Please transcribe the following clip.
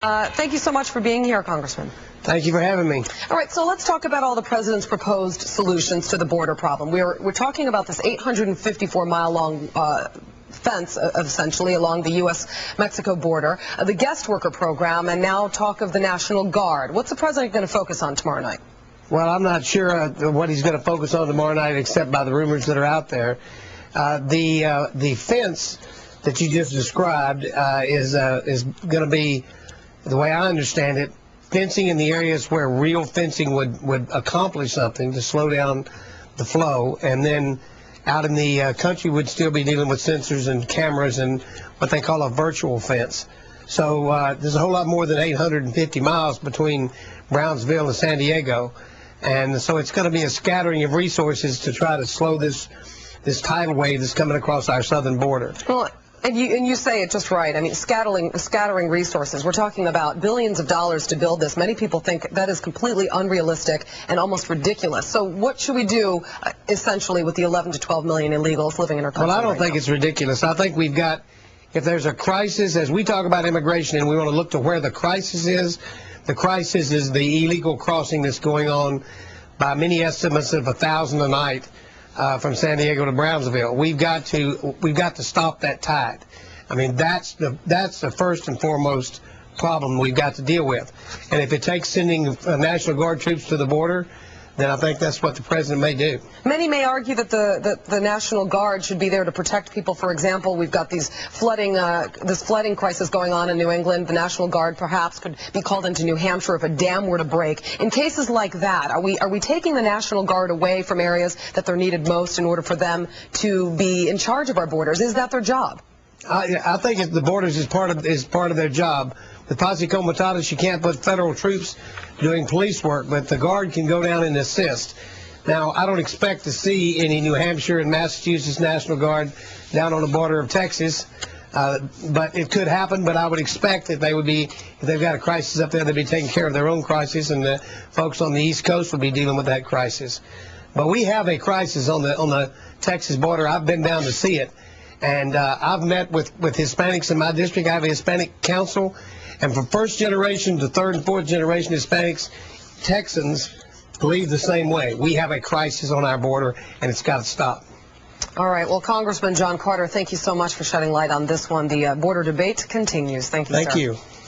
Thank you so much for being here, Congressman. Thank you for having me. All right, so let's talk about all the president's proposed solutions to the border problem. We're talking about this 854-mile-long fence, essentially, along the U.S.-Mexico border, the guest worker program, and now talk of the National Guard. What's the president going to focus on tomorrow night? Well, I'm not sure what he's going to focus on tomorrow night, except by the rumors that are out there. The fence that you just described is going to be, the way I understand it, fencing in the areas where real fencing would accomplish something to slow down the flow, and then out in the country would still be dealing with sensors and cameras and what they call a virtual fence. So there's a whole lot more than 850 miles between Brownsville and San Diego, and so it's going to be a scattering of resources to try to slow this tidal wave that's coming across our southern border. Well, and you say it just right. I mean, scattering resources. We're talking about billions of dollars to build this. Many people think that is completely unrealistic and almost ridiculous. So what should we do, essentially, with the 11 to 12 million illegals living in our country? Well, I don't right think now? It's ridiculous. I think we've got, if there's a crisis, as we talk about immigration, and we want to look to where the crisis is the illegal crossing that's going on by many estimates of 1,000 a night. From San Diego to Brownsville. We've got to stop that tide. I mean, that's the first and foremost problem we've got to deal with. And if it takes sending National Guard troops to the border, then I think that's what the president may do. Many may argue that the National Guard should be there to protect people. For example, we've got this flooding crisis going on in New England. The National Guard perhaps could be called into New Hampshire if a dam were to break. In cases like that, are we taking the National Guard away from areas that they're needed most in order for them to be in charge of our borders? Is that their job? I think the borders is part of their job. With Posse Comitatus, you can't put federal troops doing police work, but the Guard can go down and assist. Now, I don't expect to see any New Hampshire and Massachusetts National Guard down on the border of Texas, but it could happen. But I would expect that they would be, if they've got a crisis up there, they'd be taking care of their own crisis, and the folks on the East Coast would be dealing with that crisis. But we have a crisis on the Texas border. I've been down to see it. And I've met with Hispanics in my district. I have a Hispanic council. And from first generation to third and fourth generation Hispanics, Texans believe the same way. We have a crisis on our border, and it's got to stop. All right. Well, Congressman John Carter, thank you so much for shedding light on this one. The border debate continues. Thank you, sir. Thank you.